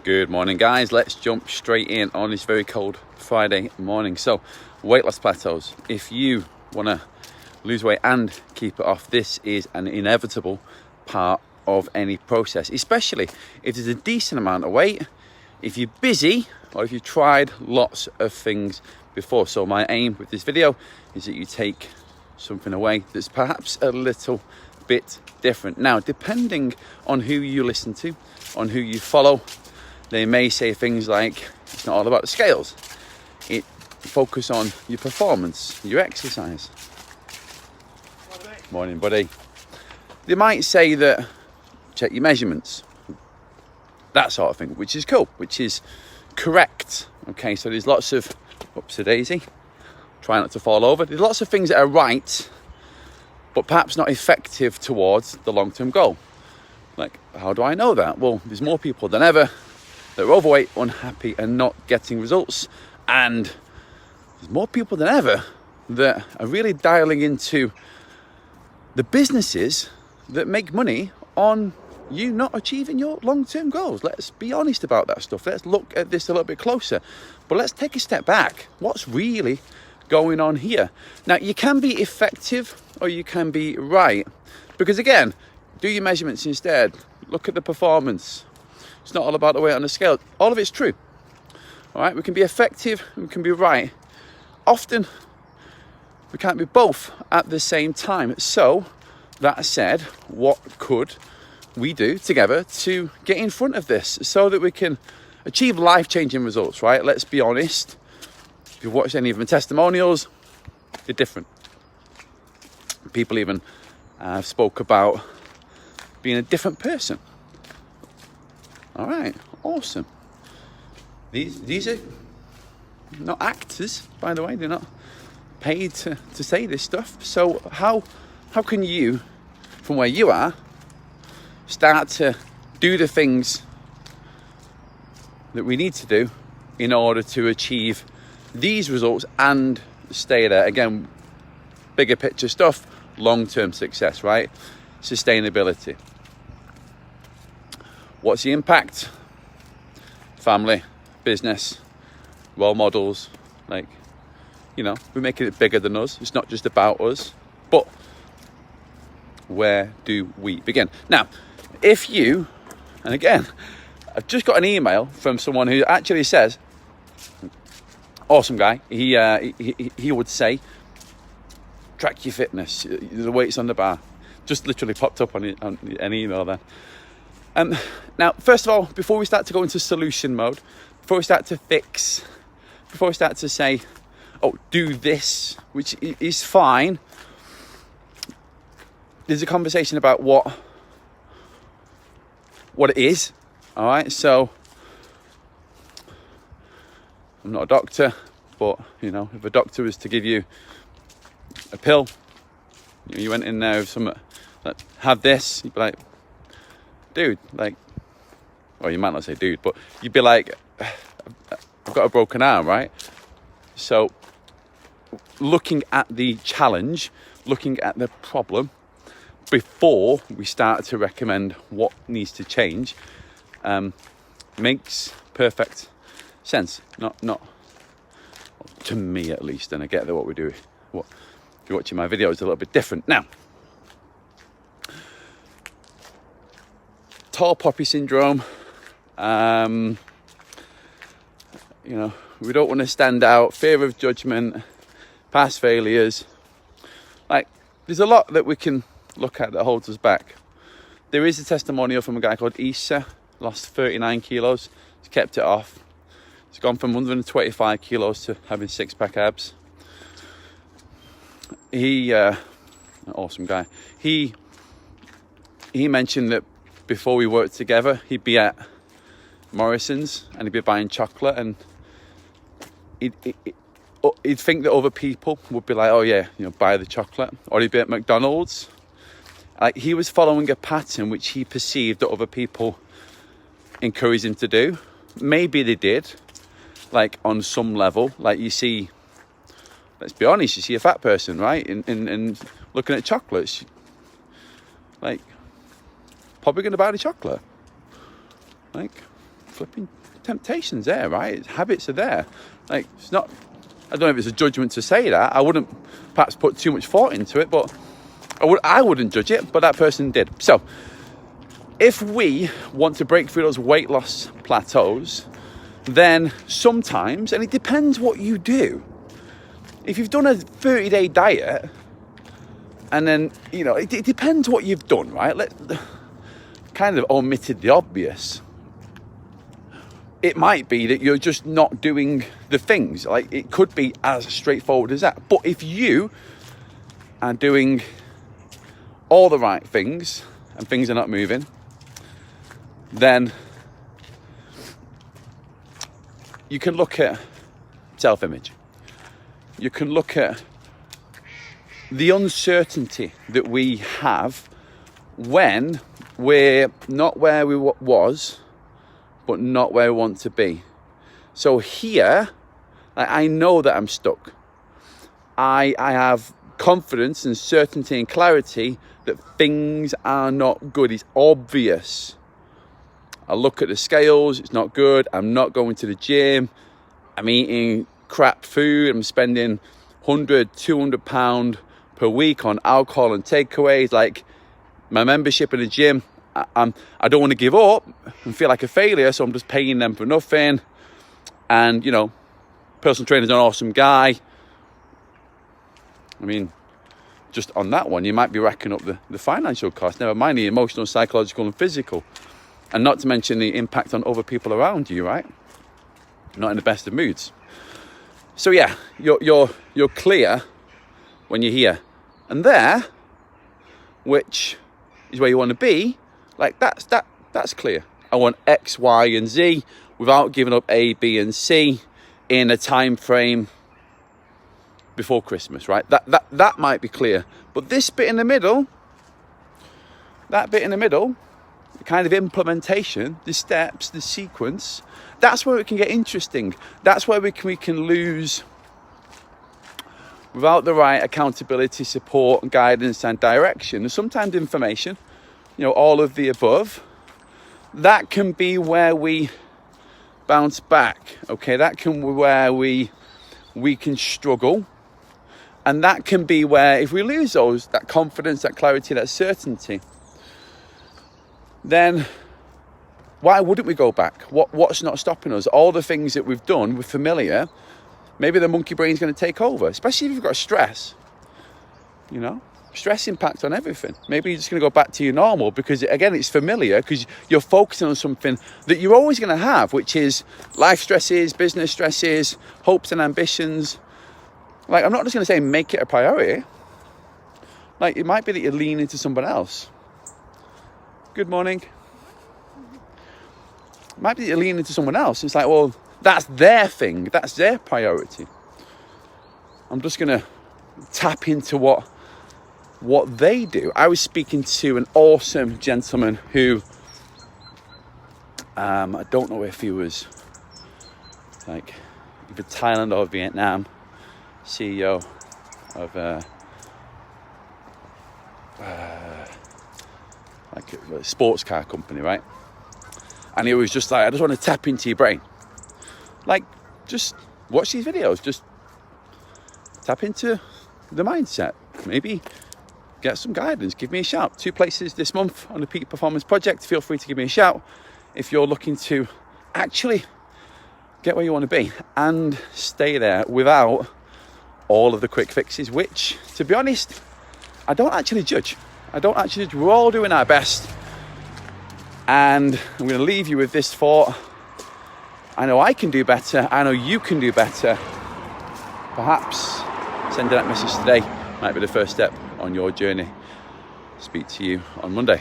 Good morning, guys. Let's jump straight in on this very cold Friday morning. So, weight loss plateaus. If you want to lose weight and keep it off, this is an inevitable part of any process, especially if there's a decent amount of weight, if you're busy, or if you've tried lots of things before. So my aim with this video is that you take something away that's perhaps a little bit different. Now, depending on who you listen to, on who you follow, they may say things like, it's not all about the scales. It focus on your performance, your exercise. Morning, buddy. They might say that check your measurements, that sort of thing, which is cool, which is correct. Okay, so there's lots of, oops a daisy, try not to fall over. There's lots of things that are right, but perhaps not effective towards the long-term goal. Like, how do I know that? Well, there's more people than ever that are overweight, unhappy, and not getting results. And there's more people than ever that are really dialing into the businesses that make money on you not achieving your long-term goals. Let's be honest about that stuff. Let's look at this a little bit closer. But let's take a step back. What's really going on here? Now, you can be effective or you can be right. Because again, do your measurements instead. Look at the performance. It's not all about the weight on the scale. All of it's true. All right, we can be effective and we can be right. Often, we can't be both at the same time. So, that said, what could we do together to get in front of this so that we can achieve life-changing results, right? Let's be honest. If you've watched any of my testimonials, they're different. People even spoke about being a different person. All right, awesome. These are not actors, by the way. They're not paid to say this stuff. So how can you, from where you are, start to do the things that we need to do in order to achieve these results and stay there? Again, bigger picture stuff, long-term success, right? Sustainability. What's the impact? Family, business, role models. Like, you know, we're making it bigger than us. It's not just about us. But where do we begin? Now, if you, and again, I've just got an email from someone who actually says, awesome guy, he would say, track your fitness, the weights on the bar. Just literally popped up on an email then. Now, first of all, before we start to go into solution mode, before we start to fix, before we start to say, oh, do this, which is fine, there's a conversation about what it is, all right? So, I'm not a doctor, but, you know, if a doctor was to give you a pill, you went in there with some, like, have this, you'd be like, dude, like, well, you might not say dude, but you'd be like, I've got a broken arm, right? So, looking at the challenge, looking at the problem, before we start to recommend what needs to change, makes perfect sense. Not to me at least, and I get that what we do. If you're watching my video, it's a little bit different. Now, tall poppy syndrome. You know, we don't want to stand out. Fear of judgment, past failures. Like, there's a lot that we can look at that holds us back. There is a testimonial from a guy called Issa, lost 39 kilos. He's kept it off. He's gone from 125 kilos to having six-pack abs. Awesome guy. He mentioned that before we worked together, he'd be at Morrison's and he'd be buying chocolate, and he'd think that other people would be like, oh yeah, you know, buy the chocolate. Or he'd be at McDonald's. Like, he was following a pattern which he perceived that other people encouraged him to do. Maybe they did, like, on some level. Like, you see, let's be honest, you see a fat person, right? And looking at chocolates, like, probably going to buy the chocolate. Like, flipping temptation's there, right? Habits are there. Like, it's not, I don't know if it's a judgment to say that. I wouldn't perhaps put too much thought into it, but I wouldn't judge it, but that person did. So if we want to break through those weight loss plateaus, then sometimes, and it depends what you do. If you've done a 30-day diet, and then, you know, it depends what you've done, right? Kind of omitted the obvious. It might be that you're just not doing the things. Like, it could be as straightforward as that. But if you are doing all the right things and things are not moving, then you can look at self-image. You can look at the uncertainty that we have when we're not where we was, but not where we want to be. So here, I know that I'm stuck. I have confidence and certainty and clarity that things are not good. It's obvious. I look at the scales, it's not good. I'm not going to the gym. I'm eating crap food. I'm spending £100, £200 per week on alcohol and takeaways. Like, my membership in the gym, I don't want to give up and feel like a failure, so I'm just paying them for nothing. And, you know, personal trainer's an awesome guy. I mean, just on that one, you might be racking up the financial cost, never mind the emotional, psychological and physical. And not to mention the impact on other people around you, right? Not in the best of moods. So yeah, you're clear when you're here. And there, which is where you want to be, like that's clear. I want X, Y, and Z without giving up A, B, and C in a time frame before Christmas, right? That might be clear. But this bit in the middle, that bit in the middle, the kind of implementation, the steps, the sequence, that's where it can get interesting. That's where we can lose without the right accountability, support, guidance, and direction. And sometimes information, you know, all of the above, that can be where we bounce back, okay? That can be where we can struggle. And that can be where, if we lose that confidence, that clarity, that certainty, then why wouldn't we go back? What's not stopping us? All the things that we've done, we're familiar. Maybe the monkey brain's going to take over, especially if you've got stress. You know, stress impacts on everything. Maybe you're just going to go back to your normal because, again, it's familiar because you're focusing on something that you're always going to have, which is life stresses, business stresses, hopes and ambitions. Like, I'm not just going to say make it a priority. Like, it might be that you lean into someone else. Good morning. It might be that you lean into someone else. It's like, well, that's their thing. That's their priority. I'm just going to tap into what they do. I was speaking to an awesome gentleman who, I don't know if he was like either Thailand or Vietnam, CEO of like a sports car company, right? And he was just like, I just want to tap into your brain. Like, just watch these videos, just tap into the mindset. Maybe get some guidance, give me a shout. 2 places this month on the Peak Performance Project. Feel free to give me a shout if you're looking to actually get where you want to be and stay there without all of the quick fixes, which, to be honest, I don't actually judge. We're all doing our best. And I'm going to leave you with this thought. I know I can do better. I know you can do better. Perhaps sending that message today might be the first step on your journey. Speak to you on Monday.